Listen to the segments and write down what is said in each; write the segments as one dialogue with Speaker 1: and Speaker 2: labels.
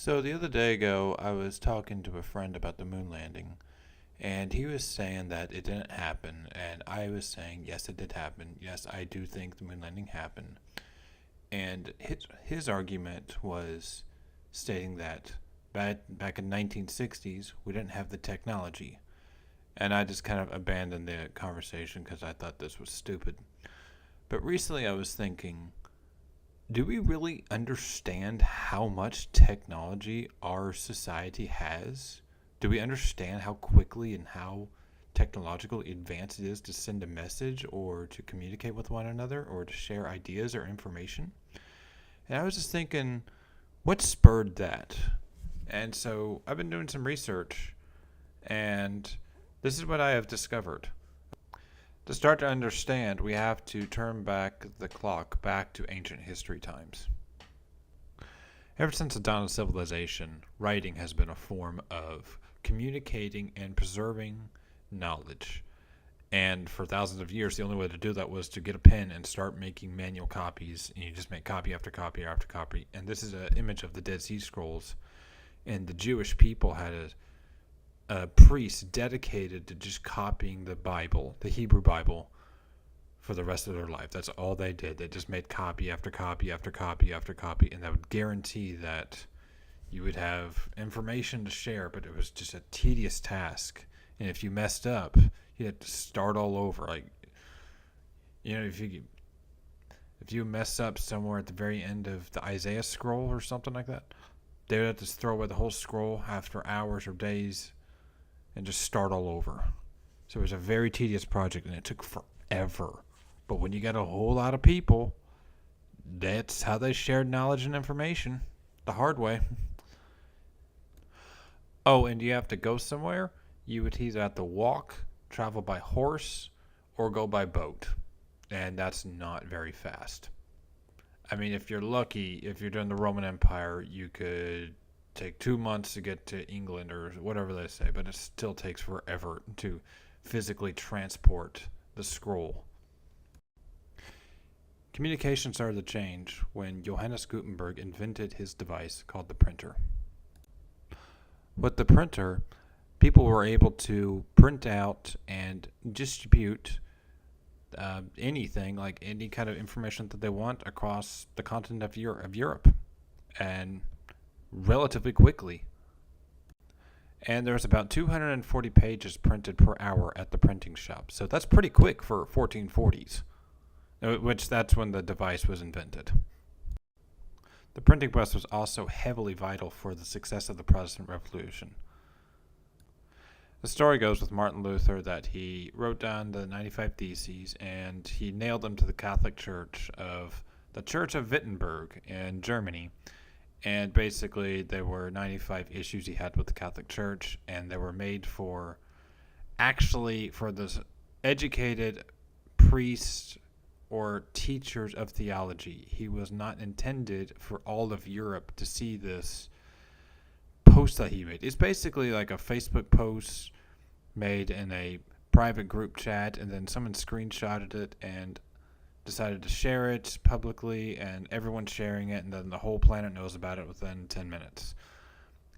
Speaker 1: So the other day ago, I was talking to a friend about the moon landing, and he was saying that it didn't happen, and I was saying, yes, it did happen. Yes, I do think the moon landing happened. And his argument was stating that back in 1960s, we didn't have the technology. And I just kind of abandoned the conversation because I thought this was stupid. But recently I was thinking, do we really understand how much technology our society has? Do we understand how quickly and how technologically advanced it is to send a message or to communicate with one another or to share ideas or information? And I was just thinking, what spurred that? And so I've been doing some research, and this is what I have discovered. To start to understand, we have to turn back the clock back to ancient history times. Ever since the dawn of civilization, writing has been a form of communicating and preserving knowledge. And for thousands of years, the only way to do that was to get a pen and start making manual copies. And you just make copy after copy after copy. And this is an image of the Dead Sea Scrolls. And the Jewish people had a priest dedicated to just copying the Bible, the Hebrew Bible, for the rest of their life. That's all they did. They just made copy after copy after copy after copy, and that would guarantee that you would have information to share, but it was just a tedious task. And if you messed up, you had to start all over. Like, if you mess up somewhere at the very end of the Isaiah scroll or something like that, they would have to throw away the whole scroll after hours or days and just start all over. So it was a very tedious project, and it took forever. But when you got a whole lot of people, that's how they shared knowledge and information, the hard way. Oh, and you have to go somewhere, you would either have to walk, travel by horse, or go by boat. And that's not very fast. I mean, if you're lucky, if you're doing the Roman Empire, you could take 2 months to get to England or whatever they say, but it still takes forever to physically transport the scroll. Communication started to change when Johannes Gutenberg invented his device called the printer. With the printer, people were able to print out and distribute anything, like any kind of information that they want across the continent of Europe, and relatively quickly. And there's about 240 pages printed per hour at the printing shop. So that's pretty quick for 1440s, which that's when the device was invented. The printing press was also heavily vital for the success of the Protestant Revolution. The story goes with Martin Luther that he wrote down the 95 Theses and he nailed them to the Catholic Church of the Church of Wittenberg in Germany. And basically, there were 95 issues he had with the Catholic Church, and they were made for the educated priests or teachers of theology. He was not intended for all of Europe to see this post that he made. It's basically like a Facebook post made in a private group chat, and then someone screenshotted it and decided to share it publicly, and everyone's sharing it, and then the whole planet knows about it within 10 minutes.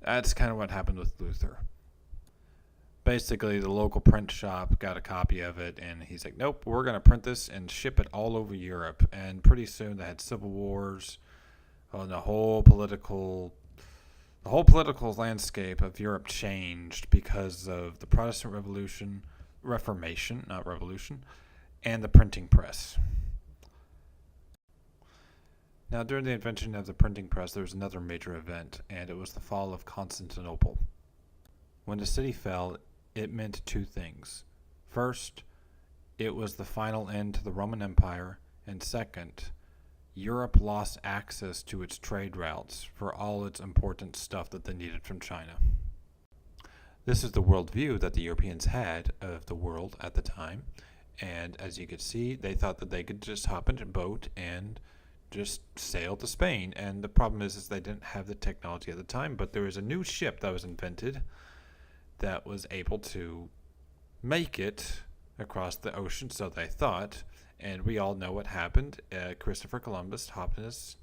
Speaker 1: That's kind of what happened with Luther. Basically, the local print shop got a copy of it, and he's like, nope, we're going to print this and ship it all over Europe. And pretty soon they had civil wars, and the whole political landscape of Europe changed because of the Protestant Reformation, not revolution, and the printing press. Now, during the invention of the printing press, there was another major event, and it was the fall of Constantinople. When the city fell, it meant two things. First, it was the final end to the Roman Empire, and second, Europe lost access to its trade routes for all its important stuff that they needed from China. This is the worldview that the Europeans had of the world at the time, and as you could see, they thought that they could just hop into a boat and just sail to Spain. And the problem is they didn't have the technology at the time, but there was a new ship that was invented that was able to make it across the ocean, so they thought. And we all know what happened. Christopher Columbus hopped in his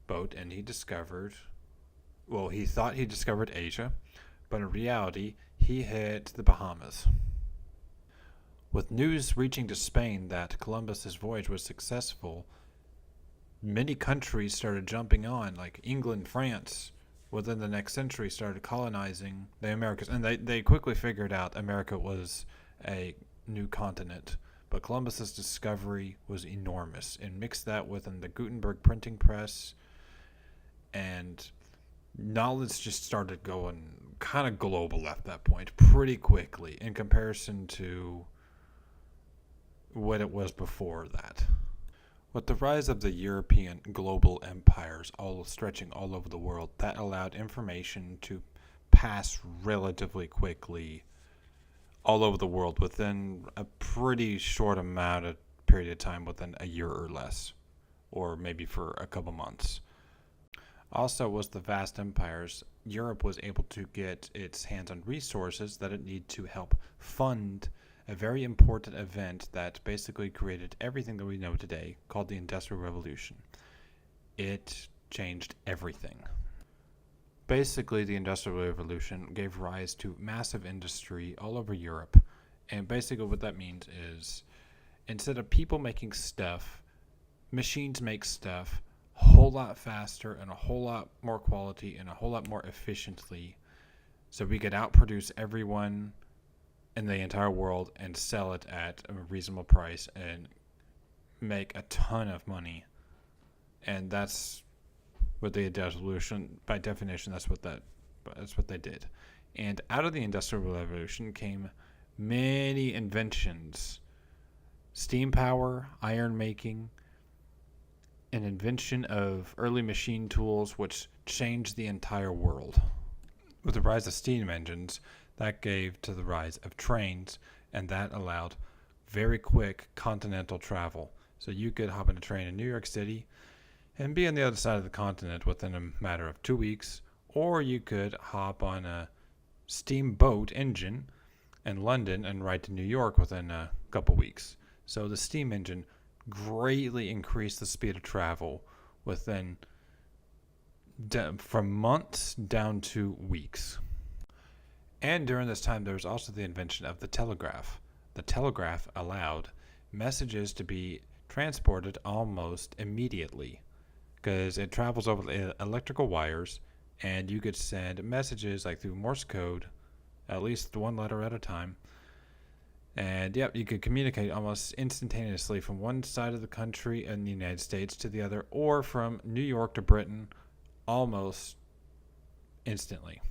Speaker 1: boat and he discovered Well, he thought he discovered Asia, but in reality, he hit the Bahamas. With news reaching to Spain that Columbus's voyage was successful, many countries started jumping on, like England, France, within the next century started colonizing the Americas. And they quickly figured out America was a new continent. But Columbus's discovery was enormous, and mixed that within the Gutenberg printing press, and knowledge just started going kind of global at that point pretty quickly in comparison to what it was before that. With the rise of the European global empires all stretching all over the world, that allowed information to pass relatively quickly all over the world within a pretty short amount of period of time, within a year or less, or maybe for a couple months. Also, was the vast empires, Europe was able to get its hands on resources that it needed to help fund a very important event that basically created everything that we know today, called the Industrial Revolution. It changed everything. Basically, the Industrial Revolution gave rise to massive industry all over Europe. And basically what that means is, instead of people making stuff, machines make stuff a whole lot faster and a whole lot more quality and a whole lot more efficiently, so we could outproduce everyone in the entire world and sell it at a reasonable price and make a ton of money. And that's what the Industrial Revolution, by definition, that's what they did. And out of the Industrial Revolution came many inventions: steam power, iron making, an invention of early machine tools, which changed the entire world. With the rise of steam engines, that gave to the rise of trains, and that allowed very quick continental travel. So you could hop on a train in New York City and be on the other side of the continent within a matter of 2 weeks, or you could hop on a steamboat engine in London and ride to New York within a couple weeks. So the steam engine greatly increased the speed of travel within from months down to weeks. And during this time, there was also the invention of the telegraph. The telegraph allowed messages to be transported almost immediately, because it travels over electrical wires, and you could send messages like through Morse code, at least one letter at a time. And yep, you could communicate almost instantaneously from one side of the country in the United States to the other, or from New York to Britain almost instantly.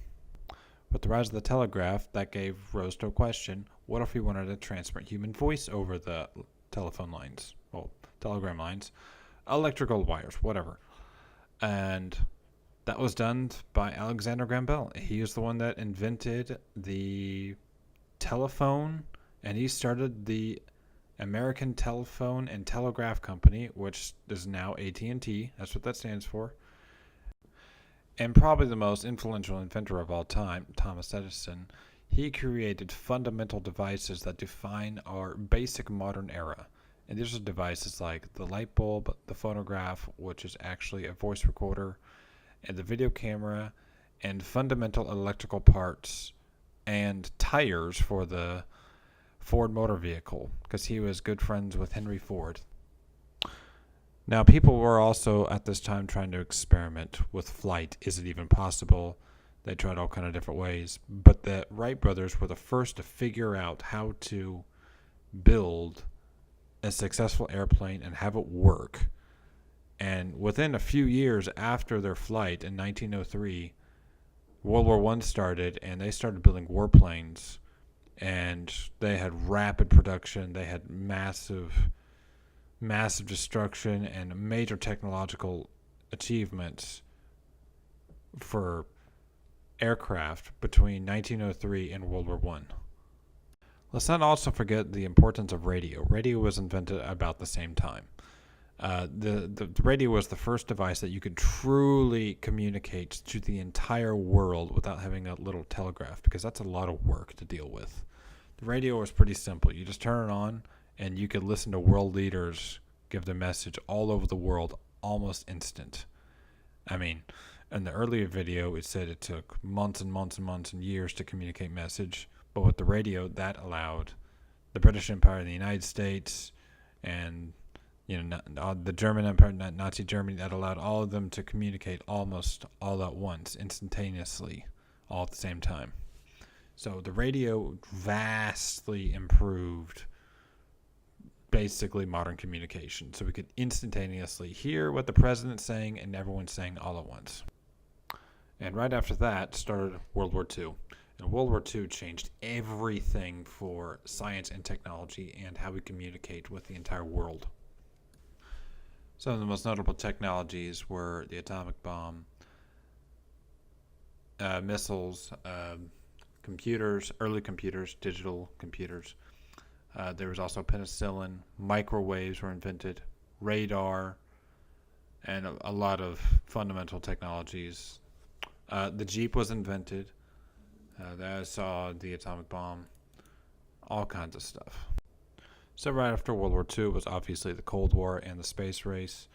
Speaker 1: With the rise of the telegraph, that gave rise to a question: what if we wanted to transmit human voice over the telephone lines, well, telegram lines, electrical wires, whatever? And that was done by Alexander Graham Bell. He is the one that invented the telephone, and he started the American Telephone and Telegraph Company, which is now AT&T. That's what that stands for. And probably the most influential inventor of all time, Thomas Edison, he created fundamental devices that define our basic modern era. And these are devices like the light bulb, the phonograph, which is actually a voice recorder, and the video camera, and fundamental electrical parts, and tires for the Ford motor vehicle, because he was good friends with Henry Ford. Now, people were also at this time trying to experiment with flight. Is it even possible? They tried all kind of different ways. But the Wright brothers were the first to figure out how to build a successful airplane and have it work. And within a few years after their flight in 1903, World War I started, and they started building warplanes. And they had rapid production. They had massive destruction and major technological achievements for aircraft between 1903 and World War I. Let's not also forget the importance of radio. Radio was invented about the same time. The radio was the first device that you could truly communicate to the entire world without having a little telegraph, because that's a lot of work to deal with. The radio was pretty simple. You just turn it on, and you could listen to world leaders give the message all over the world almost instant. I mean, In the earlier video, it said it took months and months and months and years to communicate message, but with the radio, that allowed the British Empire and the United States and the German Empire, not Nazi Germany, that allowed all of them to communicate almost all at once, instantaneously, all at the same time. So the radio vastly improved basically modern communication. So we could instantaneously hear what the president's saying and everyone's saying all at once. And right after that started World War II. And World War II changed everything for science and technology and how we communicate with the entire world. Some of the most notable technologies were the atomic bomb, missiles, computers, early computers, digital computers. There was also penicillin, microwaves were invented, radar, and a lot of fundamental technologies. The Jeep was invented. That saw the atomic bomb, all kinds of stuff. So right after World War II was obviously the Cold War and the space race.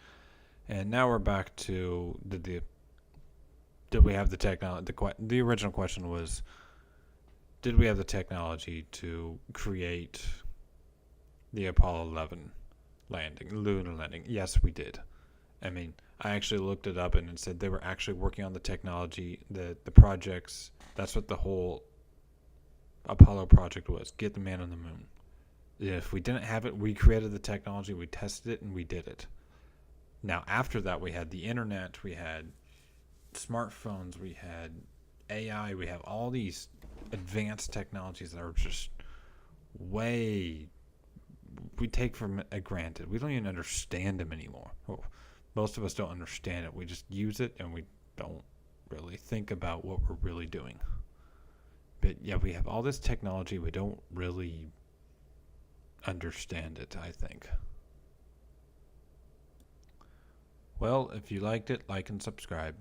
Speaker 1: And now we're back to did we have the technology? The original question was, did we have the technology to create the Apollo 11 lunar landing? Yes, we did. I mean, I actually looked it up and it said they were actually working on the technology, the projects. That's what the whole Apollo project was, get the man on the moon. If we didn't have it, we created the technology, we tested it, and we did it. Now, after that, we had the internet, we had smartphones, we had AI, we have all these advanced technologies that are just we take for granted. We don't even understand them anymore. Well, most of us don't understand it. We just use it, and we don't really think about what we're really doing. But yeah, we have all this technology, we don't really understand it, I think. Well, if you liked it, like and subscribe.